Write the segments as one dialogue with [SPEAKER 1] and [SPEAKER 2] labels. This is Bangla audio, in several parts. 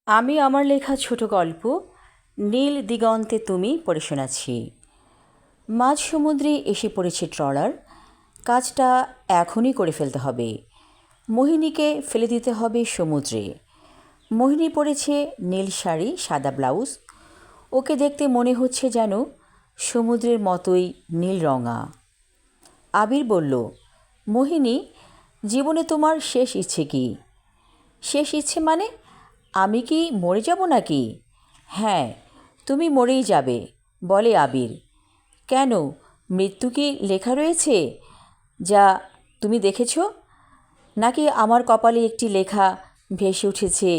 [SPEAKER 1] আমি আমার লেখা ছোট গল্প নীল দিগন্তে তুমি পড়ে শোনাচ্ছি। মাঝ সমুদ্রে এসে পড়েছে ট্রলার। কাজটা এখনই করে ফেলতে হবে। মোহিনীকে ফেলে দিতে হবে সমুদ্রে। মোহিনী পরেছে নীল শাড়ি, সাদা ব্লাউজ। ওকে দেখতে মনে হচ্ছে যেন সমুদ্রের মতোই নীল রঙা। আবির বলল, মোহিনী, জীবনে তোমার শেষ ইচ্ছে কি? শেষ ইচ্ছে মানে? আমি কি মরে যাব নাকি? হ্যাঁ, তুমি মরেই যাবে, বলে আবির। কেন, মৃত্যু কি লেখা রয়েছে যা তুমি দেখেছ? নাকি আমার কপালে একটি লেখা ভেসে উঠেছে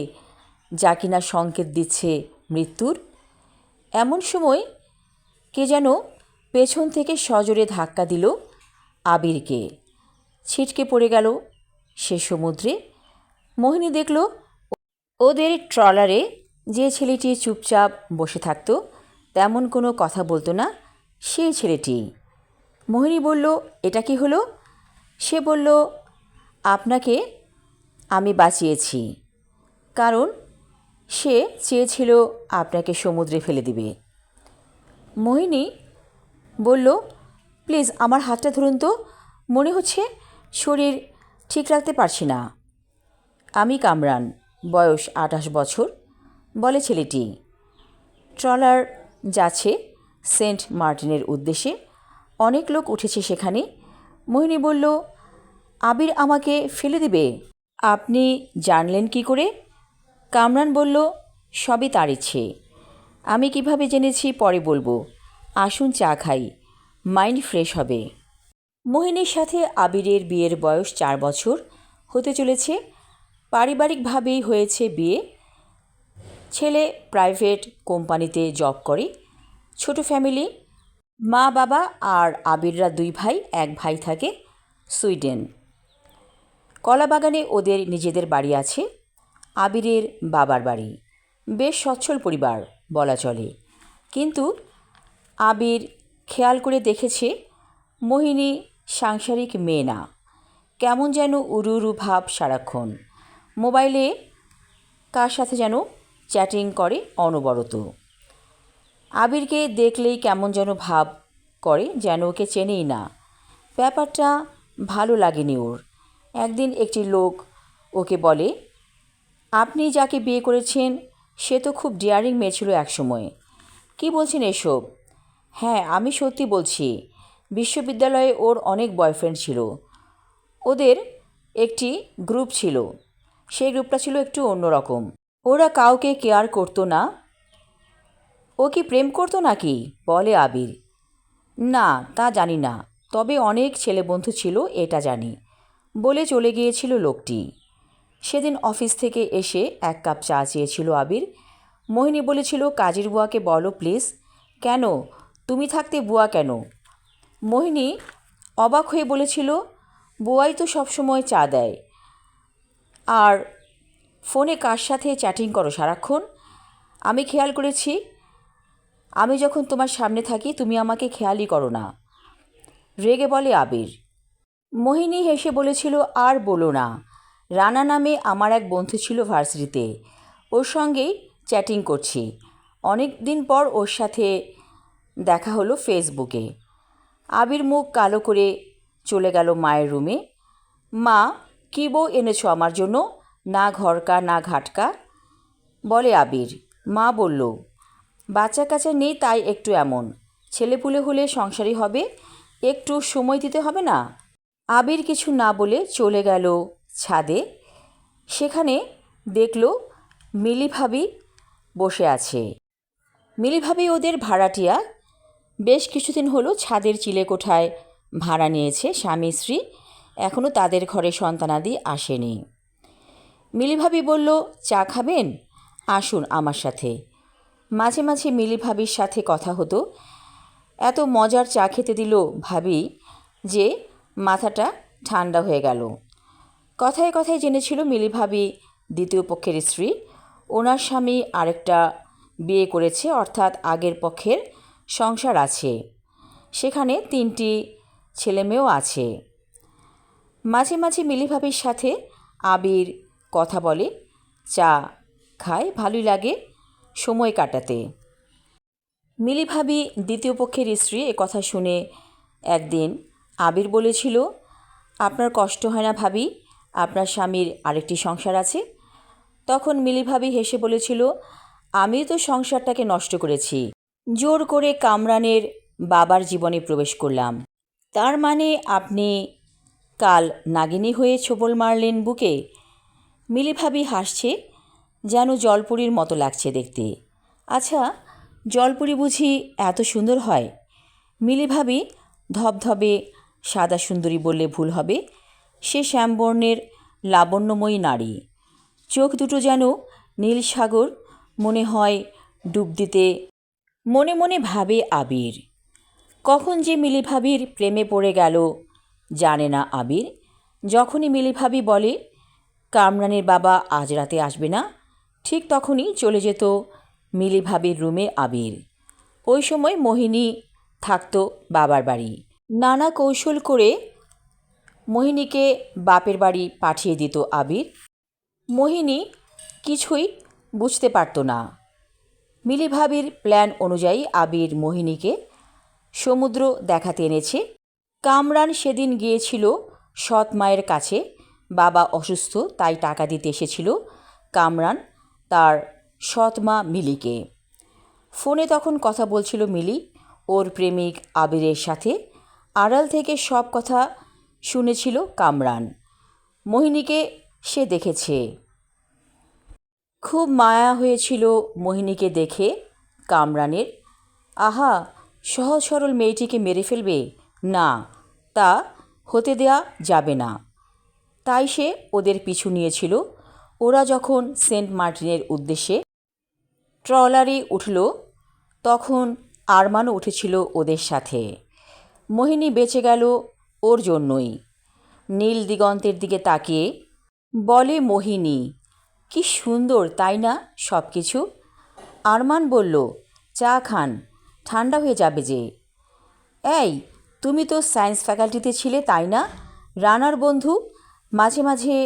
[SPEAKER 1] যা কিনা সংকেত দিচ্ছে মৃত্যুর? এমন সময় কে যেন পেছন থেকে সজোরে ধাক্কা দিল আবিরকে। ছিটকে পড়ে গেল সে সমুদ্রে। মোহিনী দেখল ওদের ট্রলারে যে ছেলেটি চুপচাপ বসে থাকতো, তেমন কোনো কথা বলতো না, সেই ছেলেটি। মোহিনী বলল, এটা কি হলো? সে বলল, আপনাকে আমি বাঁচিয়েছি, কারণ সে চেয়েছিল আপনাকে সমুদ্রে ফেলে দিবে। মোহিনী বলল, প্লিজ আমার হাতটা ধরুন তো, মনে হচ্ছে শরীর ঠিক রাখতে পারছি না। আমি কামরান, বয়স 28 বছর, বলে ছেলেটি। ট্রলার যাচ্ছে সেন্ট মার্টিনের উদ্দেশ্যে। অনেক লোক উঠেছে সেখানে। মোহিনী বলল, আবির আমাকে ফেলে দেবে? আপনি জানলেন কি করে? কামরান বলল, সবই তার ইচ্ছে। আমি কিভাবে জেনেছি পরে বলবো। আসুন চা খাই, মাইন্ড ফ্রেশ হবে। মোহিনীর সাথে আবিরের বিয়ের বয়স 4 বছর হতে চলেছে। পারিবারিকভাবেই হয়েছে বিয়ে। ছেলে প্রাইভেট কোম্পানিতে জব করে। ছোট ফ্যামিলি, মা বাবা আর আবিররা 2 ভাই, 1 ভাই থাকে সুইডেন। কলাবাগানে ওদের নিজেদের বাড়ি আছে। আবিরের বাবার বাড়ি। বেশ সচ্ছল পরিবার বলা চলে। কিন্তু আবির খেয়াল করে দেখেছে মোহিনী সাংসারিক মেয়ে না। কেমন যেন উড়ু উড়ু ভাব সারাক্ষণ। মোবাইলে কার সাথে যেন চ্যাটিং করে অনবরত। আবিরকে দেখলেই কেমন যেন ভাব করে, যেন ওকে চেনেই না। ব্যাপারটা ভালো লাগেনি ওর। একদিন একটি লোক ওকে বলে, আপনি যাকে বিয়ে করেছেন সে তো খুব ডিয়ারিং মেয়ে ছিল একসময়। কী বলছেন এসব? হ্যাঁ, আমি সত্যি বলছি। বিশ্ববিদ্যালয়ে ওর অনেক বয়ফ্রেন্ড ছিল। ওদের একটি গ্রুপ ছিল। সেই গ্রুপটা ছিল একটু অন্যরকম। ওরা কাউকে কেয়ার করতো না। ও কি প্রেম করতো নাকি, বলে আবির। না, তা জানি না, তবে অনেক ছেলেবন্ধু ছিল এটা জানি, বলে চলে গিয়েছিল লোকটি। সেদিন অফিস থেকে এসে 1 কাপ চা চেয়েছিল আবির। মোহিনী বলেছিল, কাজের বুয়াকে বলো প্লিজ। কেন, তুমি থাকতে বুয়া কেন? মোহিনী অবাক হয়ে বলেছিল, বুয়াই তো সবসময় চা দেয়। আর ফোনে কার সাথে চ্যাটিং করো সারাক্ষণ? আমি খেয়াল করেছি, আমি যখন তোমার সামনে থাকি তুমি আমাকে খেয়ালই করো না, রেগে বলে আবির। মোহিনী হেসে বলেছিল, আর বলো না, রানা নামে আমার এক বন্ধু ছিল ভার্সিটিতে, ওর সঙ্গেই চ্যাটিং করছি। অনেক দিন পর ওর সাথে দেখা হলো ফেসবুকে। আবির মুখ কালো করে চলে গেল মায়ের রুমে। মা, কী বউ এনেছো আমার জন্য, না ঘরকা না ঘাটকা, বলে আবির। মা বলল, বাচ্চা কাচ্চা নেই তাই একটু এমন, ছেলেপুলে হলে সংসারী হবে, একটু সময় দিতে হবে না? আবির কিছু না বলে চলে গেল ছাদে। সেখানে দেখল মিলি ভাবি বসে আছে। মিলি ভাবি ওদের ভাড়াটিয়া। বেশ কিছুদিন হলো ছাদের চিলেকোঠায় ভাড়া নিয়েছে স্বামী স্ত্রী। এখনও তাদের ঘরে সন্তানাদি আসেনি। মিলি ভাবি বলল, চা খাবেন? আসুন আমার সাথে। মাঝে মাঝে মিলি ভাবির সাথে কথা হতো। এত মজার চা খেতে দিল ভাবি যে মাথাটা ঠান্ডা হয়ে গেল। কথায় কথায় জেনেছিল মিলি ভাবি দ্বিতীয় পক্ষের স্ত্রী। ওনার স্বামী আরেকটা বিয়ে করেছে, অর্থাৎ আগের পক্ষের সংসার আছে। সেখানে 3টি ছেলেমেয়েও আছে। মাঝে মাঝে মিলি ভাবির সাথে আবির কথা বলে চা খায়, ভালোই লাগে সময় কাটাতে। মিলি ভাবি দ্বিতীয় পক্ষের স্ত্রী এ কথা শুনে একদিন আবির বলেছিল, আপনার কষ্ট হয় না ভাবি, আপনার স্বামীর আরেকটি সংসার আছে? তখন মিলি ভাবি হেসে বলেছিল, আমি তো সংসারটাকে নষ্ট করেছি, জোর করে কামরানের বাবার জীবনে প্রবেশ করলাম। তার মানে আপনি কাল নাগিনী হয়ে ছোবল মারলেন বুকে? মিলি ভাবি হাসছে, যেন জলপুরীর মতো লাগছে দেখতে। আচ্ছা, জলপুরি বুঝি এত সুন্দর হয়? মিলি ভাবি ধবধবে সাদা সুন্দরী বললে ভুল হবে, সে শ্যামবর্ণের লাবণ্যময়ী নারী। চোখ দুটো যেন নীল সাগর, মনে হয় ডুব দিতে। মনে মনে ভাবে আবির। কখন যে মিলি ভাবির প্রেমে পড়ে গেল জানে না আবির। যখনই মিলি ভাবি বলে কামরানের বাবা আজ রাতে আসবে না, ঠিক তখনই চলে যেত মিলি ভাবির রুমে আবির। ওই সময় মোহিনী থাকতো বাবার বাড়ি। নানা কৌশল করে মোহিনীকে বাপের বাড়ি পাঠিয়ে দিত আবির। মোহিনী কিছুই বুঝতে পারত না। মিলি ভাবির প্ল্যান অনুযায়ী আবির মোহিনীকে সমুদ্র দেখাতে এনেছে। কামরান সেদিন গিয়েছিল সৎ মায়ের কাছে, বাবা অসুস্থ তাই টাকা দিতে এসেছিল কামরান তার সৎ মা মিলিকে। ফোনে তখন কথা বলছিল মিলি ওর প্রেমিক আবিরের সাথে। আড়াল থেকে সব কথা শুনেছিল কামরান। মোহিনীকে সে দেখেছে, খুব মায়া হয়েছিল মোহিনীকে দেখে কামরানের। আহা, সহজ সরল মেয়েটিকে মেরে ফেলবে না, তা হতে দেয়া যাবে না। তাই সে ওদের পিছু নিয়েছিল। ওরা যখন সেন্ট মার্টিনের উদ্দেশ্যে ট্রলারে উঠল তখন আরমানও উঠেছিল ওদের সাথে। মোহিনী বেঁচে গেল ওর জন্যই। নীল দিগন্তের দিকে তাকিয়ে বলে মোহিনী, কি সুন্দর তাই না সব কিছু? আরমান বলল, চা খান, ঠান্ডা হয়ে যাবে যে। এই, তুমি তো সায়েন্স ফ্যাকাল্টিতে ছিলে তাই না? রানার বন্ধু, মাঝে মাঝে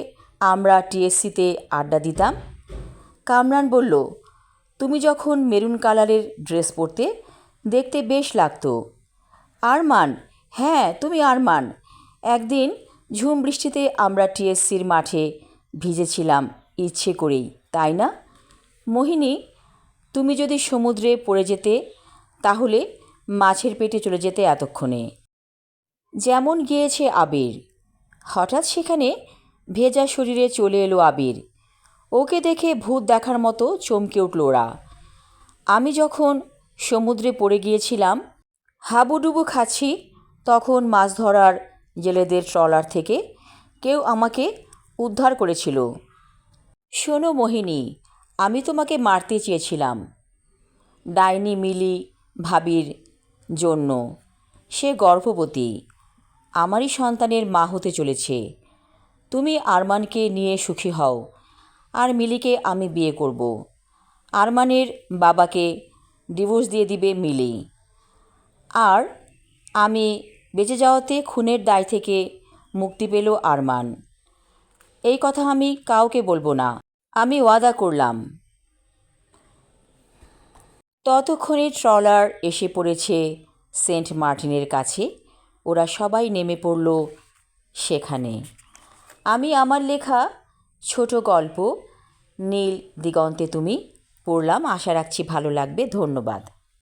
[SPEAKER 1] আমরা টিএসসিতে আড্ডা দিতাম। কামরান বলল, তুমি যখন মেরুন কালারের ড্রেস পরতে দেখতে বেশ লাগতো। আরমান, হ্যাঁ তুমি আরমান। একদিন ঝুম বৃষ্টিতে আমরা টিএসসির মাঠে ভিজেছিলাম ইচ্ছে করেই, তাই না? মোহিনী, তুমি যদি সমুদ্রে পড়ে যেতে তাহলে মাছের পেটে চলে যেতে এতক্ষণে। যেমন গিয়েছে আবির। হঠাৎ সেখানে ভেজা শরীরে চলে এলো আবির। ওকে দেখে ভূত দেখার মতো চমকে উঠল ওরা। আমি যখন সমুদ্রে পড়ে গিয়েছিলাম হাবুডুবু খাচ্ছি, তখন মাছ ধরার জেলেদের ট্রলার থেকে কেউ আমাকে উদ্ধার করেছিল। শোনো মোহিনী, আমি তোমাকে মারতে চেয়েছিলাম ডাইনি মিলি ভাবির জন্য। সে গর্ভবতী, আমারই সন্তানের মা হতে চলেছে। তুমি আরমানকে নিয়ে সুখী হও, আর মিলিকে আমি বিয়ে করব। আরমানের বাবাকে ডিভোর্স দিয়ে দিবে মিলি, আর আমি বেঁচে যাওয়াতে খুনের দায় থেকে মুক্তি পেল আরমান। এই কথা আমি কাউকে বলবো না, আমি ওয়াদা করলাম। ততক্ষণে ট্রলার এসে পড়েছে সেন্ট মার্টিনের কাছে। ওরা সবাই নেমে পড়ল সেখানে। আমি আমার লেখা ছোট গল্প নীল দিগন্তে তুমি পড়লাম। আশা রাখছি ভালো লাগবে। ধন্যবাদ।